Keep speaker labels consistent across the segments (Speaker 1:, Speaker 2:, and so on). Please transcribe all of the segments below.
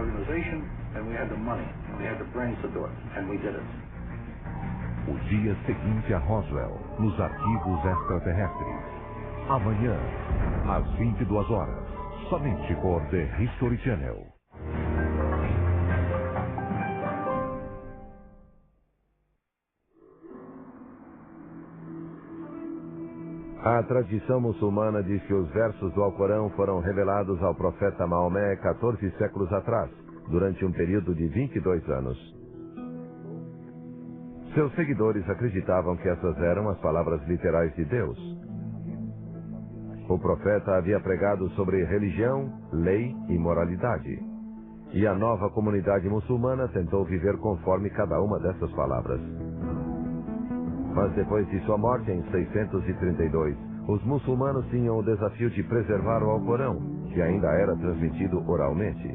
Speaker 1: organization, and we had the money, and we had the brains to do it, and we did it.
Speaker 2: O dia seguinte a Roswell, nos arquivos extraterrestres. Amanhã, às 22 horas, somente por The History Channel.
Speaker 3: A tradição muçulmana diz que os versos do Alcorão foram revelados ao profeta Maomé 14 séculos atrás, durante um período de 22 anos. Seus seguidores acreditavam que essas eram as palavras literais de Deus. O profeta havia pregado sobre religião, lei e moralidade. E a nova comunidade muçulmana tentou viver conforme cada uma dessas palavras. Mas depois de sua morte em 632, os muçulmanos tinham o desafio de preservar o Alcorão, que ainda era transmitido oralmente.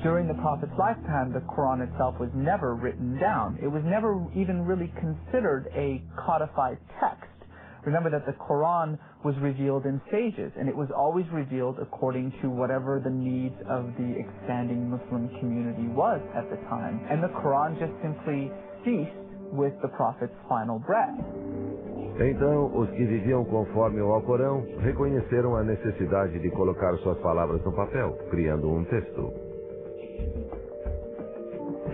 Speaker 4: During the Prophet's lifetime, the Quran itself was never written down. It was never even really considered a codified text. Remember that the Quran was revealed in stages, and it was always revealed according to whatever the needs of the expanding Muslim community was at the time. And the Quran just simply ceased with the Prophet's final breath.
Speaker 3: Então, os que viviam conforme o Alcorão reconheceram a necessidade de colocar suas palavras no papel, criando um texto.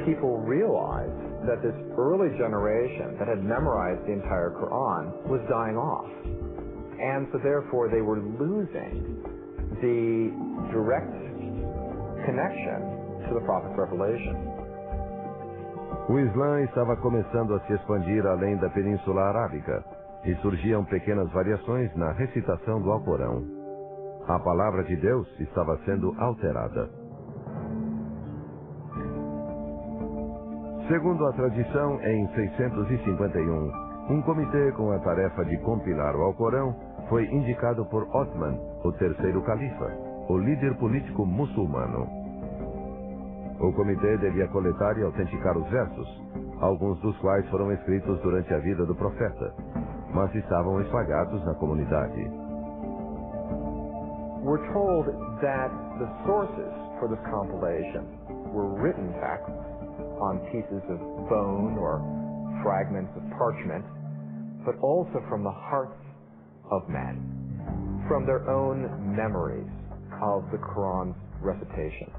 Speaker 5: People realized that this early generation that had memorized the entire Quran was dying off. And so therefore they were losing the direct connection to the Prophet's revelation.
Speaker 3: O Islã estava começando a se expandir além da Península Arábica, e surgiam pequenas variações na recitação do Alcorão. A palavra de Deus estava sendo alterada. Segundo a tradição, em 651, um comitê com a tarefa de compilar o Alcorão foi indicado por Othman, o terceiro califa, o líder político muçulmano. O comitê devia coletar e autenticar os versos, alguns dos quais foram escritos durante a vida do profeta, mas estavam espalhados na comunidade.
Speaker 5: We're told that the sources for this compilation were written texts on pieces of bone or fragments of parchment, but also from the hearts of men, from their own memories of the Quran's recitation.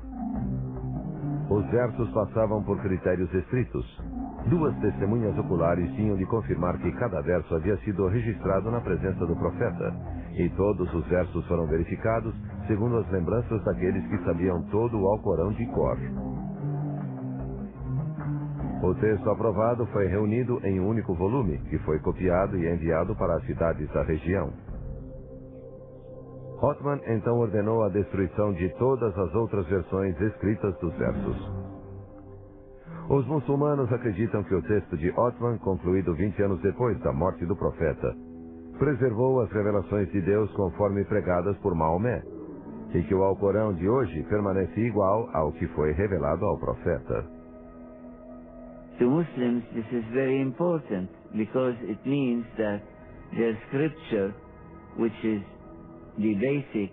Speaker 3: Os versos passavam por critérios estritos. Duas testemunhas oculares tinham de confirmar que cada verso havia sido registrado na presença do profeta, e todos os versos foram verificados segundo as lembranças daqueles que sabiam todo o Alcorão de cor. O texto aprovado foi reunido em um único volume, que foi copiado e enviado para as cidades da região. Othman então ordenou a destruição de todas as outras versões escritas dos versos. Os muçulmanos acreditam que o texto de Othman, concluído 20 anos depois da morte do profeta, preservou as revelações de Deus conforme pregadas por Maomé, e que o Alcorão de hoje permanece igual ao que foi revelado ao profeta.
Speaker 6: To Muslims, this is very important because it means that their scripture, which is the basic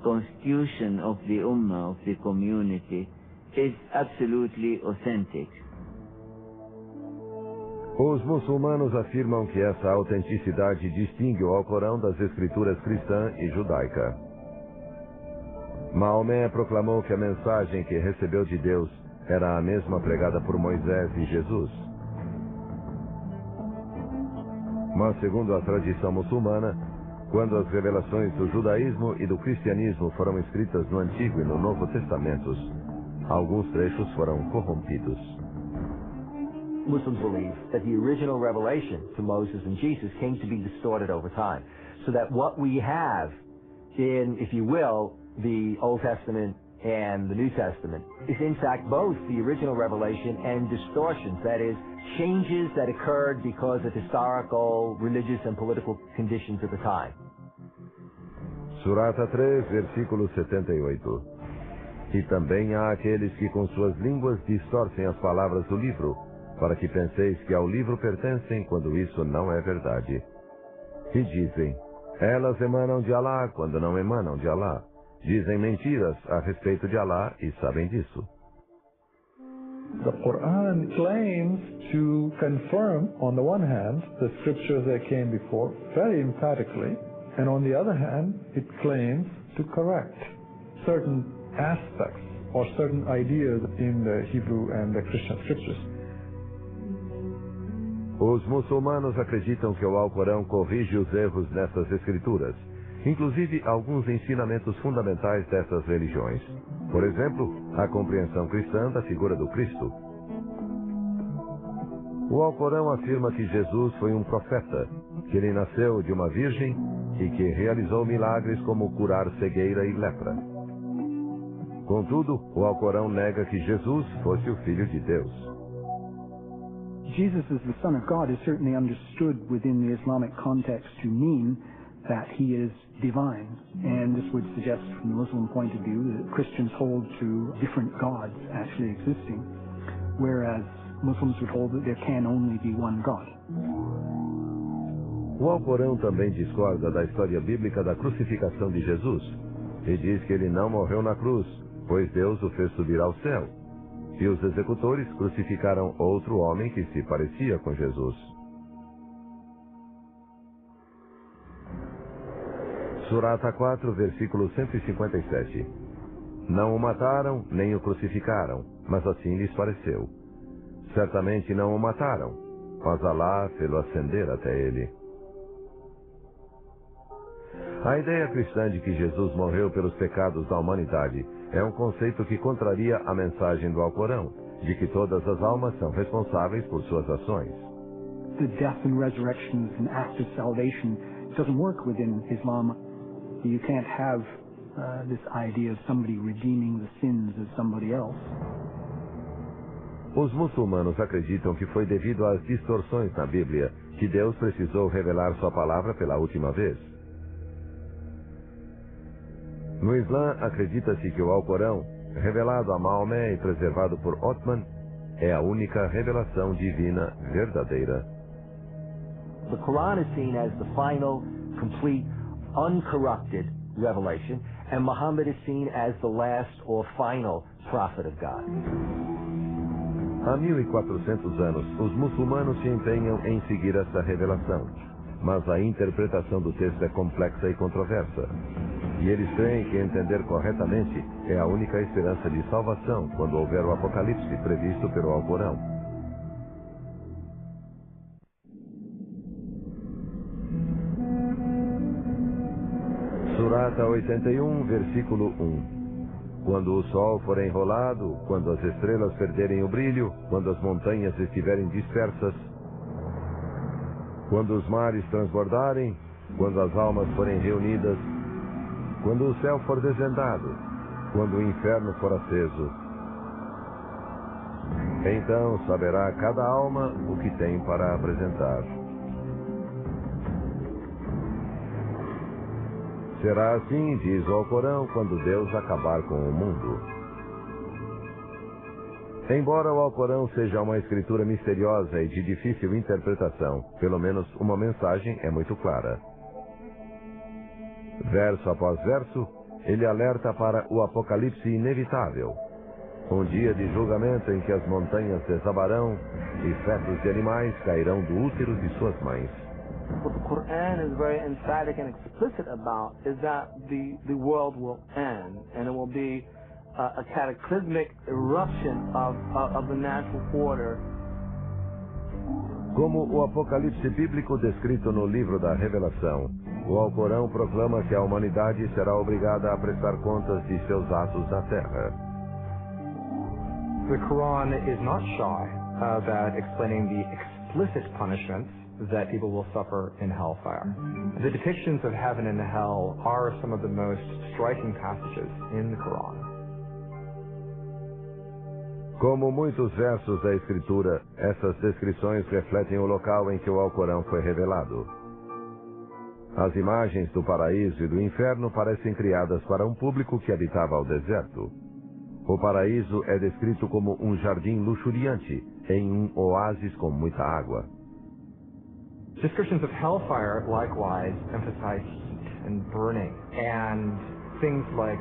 Speaker 6: constitution of the Ummah, of the community, is absolutely authentic.
Speaker 3: Os muçulmanos afirmam que essa autenticidade distingue o Alcorão das escrituras cristã e judaica. Maomé proclamou que a mensagem que recebeu de Deus era a mesma pregada por Moisés e Jesus. Mas, segundo a tradição muçulmana, quando as revelações do judaísmo e do cristianismo foram escritas no Antigo e no Novo Testamentos, alguns trechos foram corrompidos.
Speaker 7: Muslims believe that the original revelation to Moses and Jesus came to be distorted over time, so that what we have in, if you will, the Old Testament and the New Testament is in fact both the original revelation and distortions, that is, changes that occurred because of historical, religious and political conditions at the time.
Speaker 3: Surata 3, versículo 78. E também há aqueles que com suas línguas distorcem as palavras do livro, para que penseis que ao livro pertencem quando isso não é verdade. E dizem, elas emanam de Alá quando não emanam de Alá. dizem mentiras a respeito de Alá e sabem disso.
Speaker 8: The Quran claims to confirm, on the one hand, the scriptures that came before very emphatically, and on the other hand, it claims to correct certain aspects or certain ideas in the Hebrew and the Christian scriptures.
Speaker 3: Os muçulmanos acreditam que o Alcorão corrige os erros nessas escrituras, inclusive alguns ensinamentos fundamentais dessas religiões. Por exemplo, a compreensão cristã da figura do Cristo. O Alcorão afirma que Jesus foi um profeta, que ele nasceu de uma virgem e que realizou milagres como curar cegueira e lepra. Contudo, o Alcorão nega que Jesus fosse o Filho de Deus.
Speaker 9: Jesus as the Son of God is certainly understood within the Islamic context to mean that he is divine. And this would suggest from the Muslim point of view that Christians hold to different gods actually existing, whereas Muslims would hold that there can only be one God.
Speaker 3: O Alcorão também discorda da história bíblica da crucificação de Jesus e diz que ele não morreu na cruz, pois Deus o fez subir ao céu. E os executores crucificaram outro homem que se parecia com Jesus. Surata 4, versículo 157. Não o mataram, nem o crucificaram, mas assim lhes pareceu. Certamente não o mataram, mas Alá fê-lo ascender até ele. A ideia cristã de que Jesus morreu pelos pecados da humanidade é um conceito que contraria a mensagem do Alcorão, de que todas as almas são responsáveis por suas ações.
Speaker 9: The death and resurrection is an act of salvation. It doesn't work within Islam. You can't have this idea of somebody redeeming the sins of somebody else.
Speaker 3: Os muçulmanos acreditam que foi devido às distorções na Bíblia que Deus precisou revelar sua palavra pela última vez. No Islã, acredita-se que o Alcorão, revelado a Maomé e preservado por Othman, é a única revelação divina verdadeira.
Speaker 7: The Quran is seen as the final, complete, uncorrupted revelation, and Muhammad is seen as the last or final prophet of God.
Speaker 3: Há 1400 anos, os muçulmanos se empenham em seguir essa revelação, mas a interpretação do texto é complexa e controversa. E eles creem que entender corretamente é a única esperança de salvação quando houver o Apocalipse previsto pelo Alcorão. Surata 81, versículo 1. Quando o sol for enrolado, quando as estrelas perderem o brilho, quando as montanhas estiverem dispersas, quando os mares transbordarem, quando as almas forem reunidas, quando o céu for desvendado, quando o inferno for aceso, então saberá cada alma o que tem para apresentar. Será assim, diz o Alcorão, quando Deus acabar com o mundo. Embora o Alcorão seja uma escritura misteriosa e de difícil interpretação, pelo menos uma mensagem é muito clara. Verso após verso, ele alerta para o apocalipse inevitável. Um dia de julgamento em que as montanhas desabarão e fetos de animais cairão do útero de suas mães.
Speaker 10: What the Quran is very emphatic and explicit about is that the world will end, and it will be a cataclysmic eruption of the natural order.
Speaker 3: Como o apocalipse bíblico descrito no livro da Revelação, o Alcorão proclama que a humanidade será obrigada a prestar contas de seus atos na Terra.
Speaker 5: The Quran is not shy about explaining the explicit punishments that people will suffer in hellfire. The depictions of heaven and hell are some of the most striking passages in the Quran.
Speaker 3: Como muitos versos da Escritura, essas descrições refletem o local em que o Alcorão foi revelado. As imagens do paraíso e do inferno parecem criadas para um público que habitava o deserto. O paraíso é descrito como um jardim luxuriante, em um oásis com muita água.
Speaker 5: Descriptions of hellfire likewise emphasize heat and burning, and things like